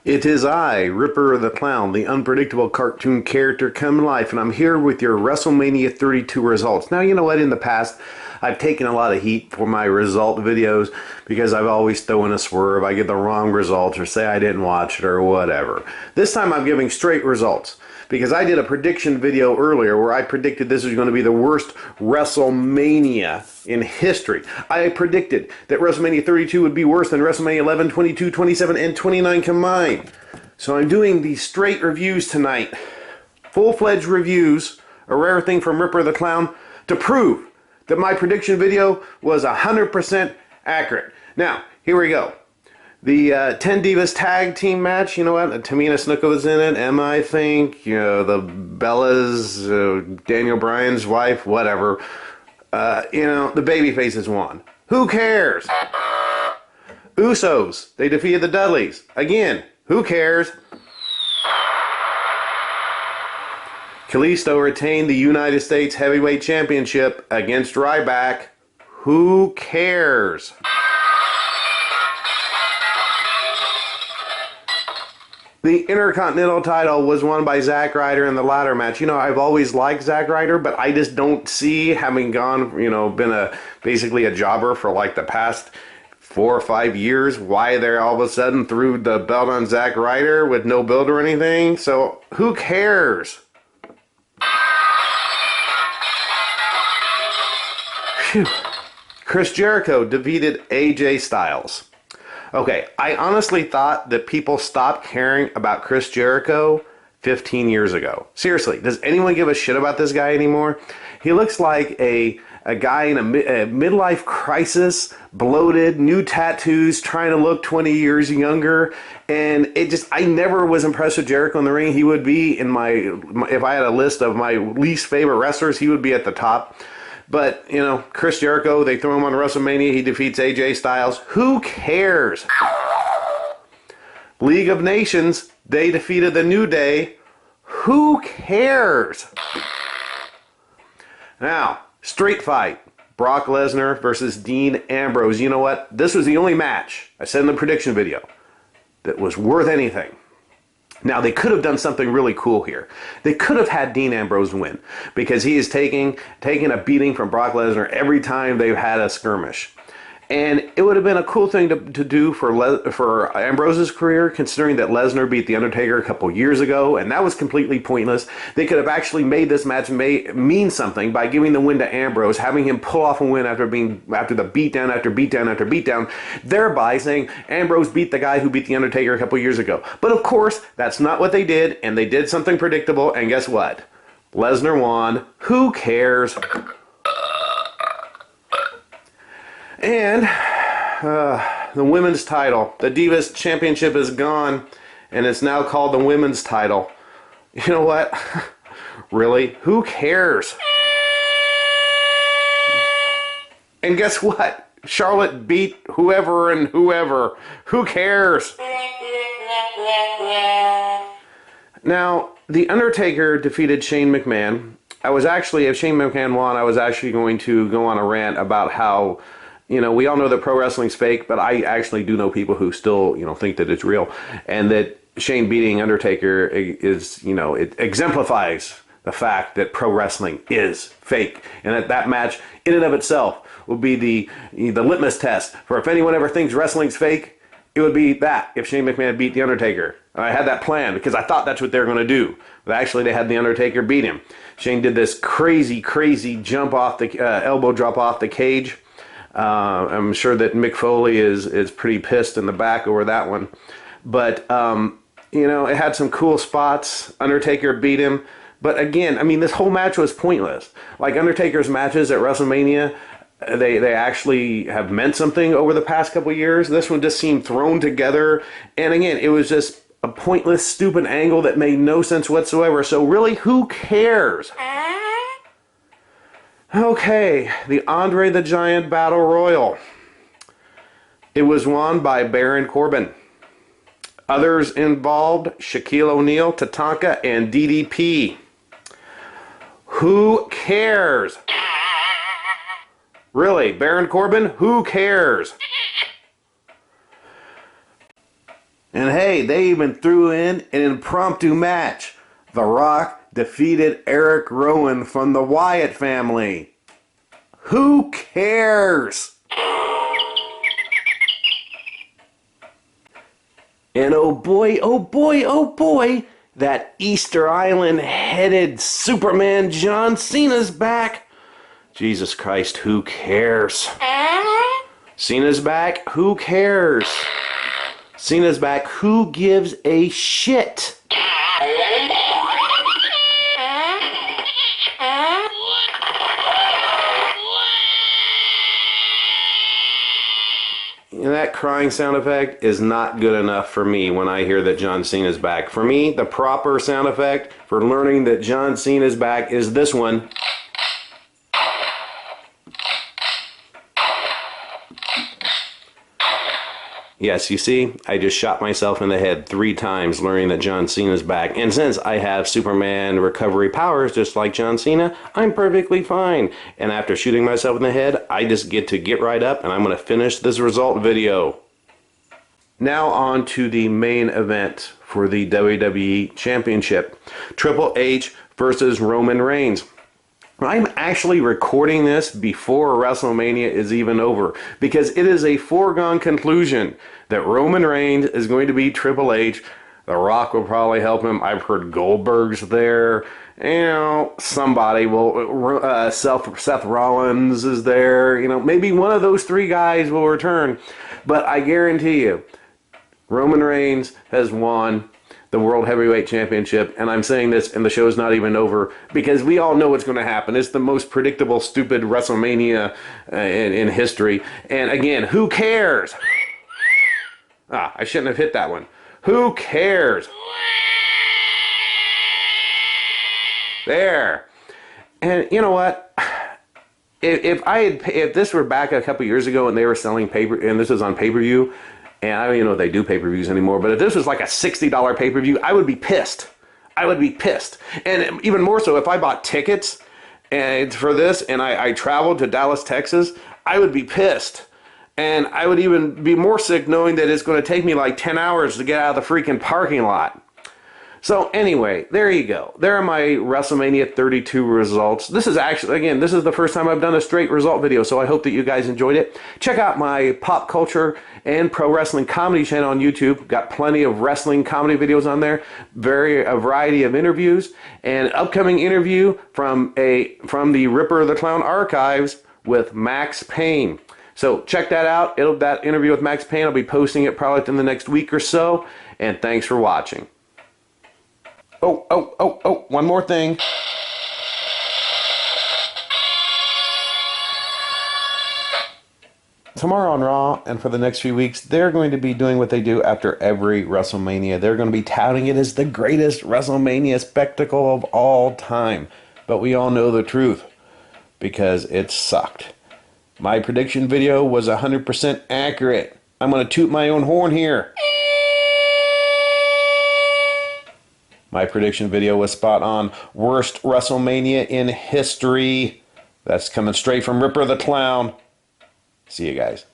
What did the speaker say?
It is I, Ripper the Clown, the unpredictable cartoon character come to life, and I'm here with your WrestleMania 32 results. Now, you know what? In the past, I've taken a lot of heat for my result videos because I've always thrown a swerve. I get the wrong results or say I didn't watch it or whatever. This time I'm giving straight results because I did a prediction video earlier where I predicted this was going to be the worst WrestleMania in history. I predicted that WrestleMania 32 would be worse than WrestleMania 11, 22, 27, and 29 combined. So I'm doing these straight reviews tonight. Full-fledged reviews, a rare thing from Ripper the Clown, to prove that my prediction video was 100% accurate. Now, here we go. The 10 Divas tag team match, you know what? Tamina Snuka was in it, Emma, I think, you know, the Bellas, Daniel Bryan's wife, whatever. You know, the babyfaces won. Who cares? Usos, they defeated the Dudleys. Again, who cares? Kalisto retained the United States Heavyweight Championship against Ryback. Who cares? The Intercontinental title was won by Zack Ryder in the ladder match. You know, I've always liked Zack Ryder, but I just don't see, having gone, you know, been basically a jobber for like the past 4 or 5 years, why they all of a sudden threw the belt on Zack Ryder with no build or anything. So who cares? Phew. Chris Jericho defeated AJ Styles. Okay, I honestly thought that people stopped caring about Chris Jericho 15 years ago. Seriously, does anyone give a shit about this guy anymore? He looks like a guy in a midlife crisis, bloated, new tattoos, trying to look 20 years younger. And I never was impressed with Jericho in the ring. He would be in if I had a list of my least favorite wrestlers, he would be at the top. But, you know, Chris Jericho, they throw him on WrestleMania. He defeats AJ Styles. Who cares? League of Nations, they defeated the New Day. Who cares? Now, street fight. Brock Lesnar versus Dean Ambrose. You know what? This was the only match, I said in the prediction video, that was worth anything. Now, they could have done something really cool here. They could have had Dean Ambrose win because he is taking a beating from Brock Lesnar every time they've had a skirmish. And it would have been a cool thing to do for Ambrose's career, considering that Lesnar beat The Undertaker a couple years ago, and that was completely pointless. They could have actually made this match mean something by giving the win to Ambrose, having him pull off a win after the beatdown after beatdown after beatdown, thereby saying Ambrose beat the guy who beat The Undertaker a couple years ago. But of course, that's not what they did, and they did something predictable, and guess what? Lesnar won. Who cares? And the women's title. The Divas Championship is gone, and it's now called the women's title. You know what? Really? Who cares? And guess what? Charlotte beat whoever and whoever. Who cares? Now, The Undertaker defeated Shane McMahon. If Shane McMahon won, I was actually going to go on a rant about how, you know, we all know that pro wrestling's fake, but I actually do know people who still, you know, think that it's real. And that Shane beating Undertaker is, you know, it exemplifies the fact that pro wrestling is fake. And that match, in and of itself, will be the litmus test for if anyone ever thinks wrestling's fake, it would be that, if Shane McMahon beat The Undertaker. I had that planned because I thought that's what they were going to do. But actually, they had The Undertaker beat him. Shane did this crazy jump off the elbow drop off the cage. I'm sure that Mick Foley is pretty pissed in the back over that one. But, you know, it had some cool spots. Undertaker beat him. But again, I mean, this whole match was pointless. Like Undertaker's matches at WrestleMania, they actually have meant something over the past couple of years. This one just seemed thrown together. And again, it was just a pointless, stupid angle that made no sense whatsoever. So really, who cares? Okay, the Andre the Giant Battle Royal. It was won by Baron Corbin. Others involved, Shaquille O'Neal, Tatanka, and DDP. Who cares? Really, Baron Corbin? Who cares? And hey, they even threw in an impromptu match. The Rock defeated Eric Rowan from the Wyatt family. Who cares? And oh boy, oh boy, oh boy, that Easter Island headed Superman John Cena's back. Jesus Christ, who cares? Cena's back, who cares? Cena's back, who gives a shit? And that crying sound effect is not good enough for me when I hear that John Cena's back. For me, the proper sound effect for learning that John Cena's back is this one. Yes, you see, I just shot myself in the head 3 times learning that John Cena's back. And since I have Superman recovery powers just like John Cena, I'm perfectly fine. And after shooting myself in the head, I just get to get right up and I'm going to finish this result video. Now on to the main event for the WWE Championship. Triple H versus Roman Reigns. I'm actually recording this before WrestleMania is even over because it is a foregone conclusion that Roman Reigns is going to beat Triple H. The Rock will probably help him. I've heard Goldberg's there. You know, somebody will, Seth Rollins is there. You know, maybe one of those 3 guys will return. But I guarantee you, Roman Reigns has won the World Heavyweight Championship, and I'm saying this and the show's not even over because we all know what's going to happen. It's the most predictable, stupid WrestleMania in history. And again, who cares? I shouldn't have hit that one. Who cares? There. And you know what? If this were back a couple years ago and they were selling and this was on pay-per-view, and I don't even know if they do pay-per-views anymore, but if this was like a $60 pay-per-view, I would be pissed. I would be pissed. And even more so, if I bought tickets and for this and I traveled to Dallas, Texas, I would be pissed. And I would even be more sick knowing that it's going to take me like 10 hours to get out of the freaking parking lot. So anyway, there you go. There are my WrestleMania 32 results. This is actually, again, this is the first time I've done a straight result video, so I hope that you guys enjoyed it. Check out my pop culture and pro wrestling comedy channel on YouTube. Got plenty of wrestling comedy videos on there. A variety of interviews. And upcoming interview from the Ripper the Clown archives with Max Payne. So check that out. That interview with Max Payne, I'll be posting it probably in the next week or so. And thanks for watching. Oh, one more thing. Tomorrow on Raw, and for the next few weeks, they're going to be doing what they do after every WrestleMania. They're going to be touting it as the greatest WrestleMania spectacle of all time. But we all know the truth, because it sucked. My prediction video was 100% accurate. I'm going to toot my own horn here. My prediction video was spot on. Worst WrestleMania in history. That's coming straight from Ripper the Clown. See you guys.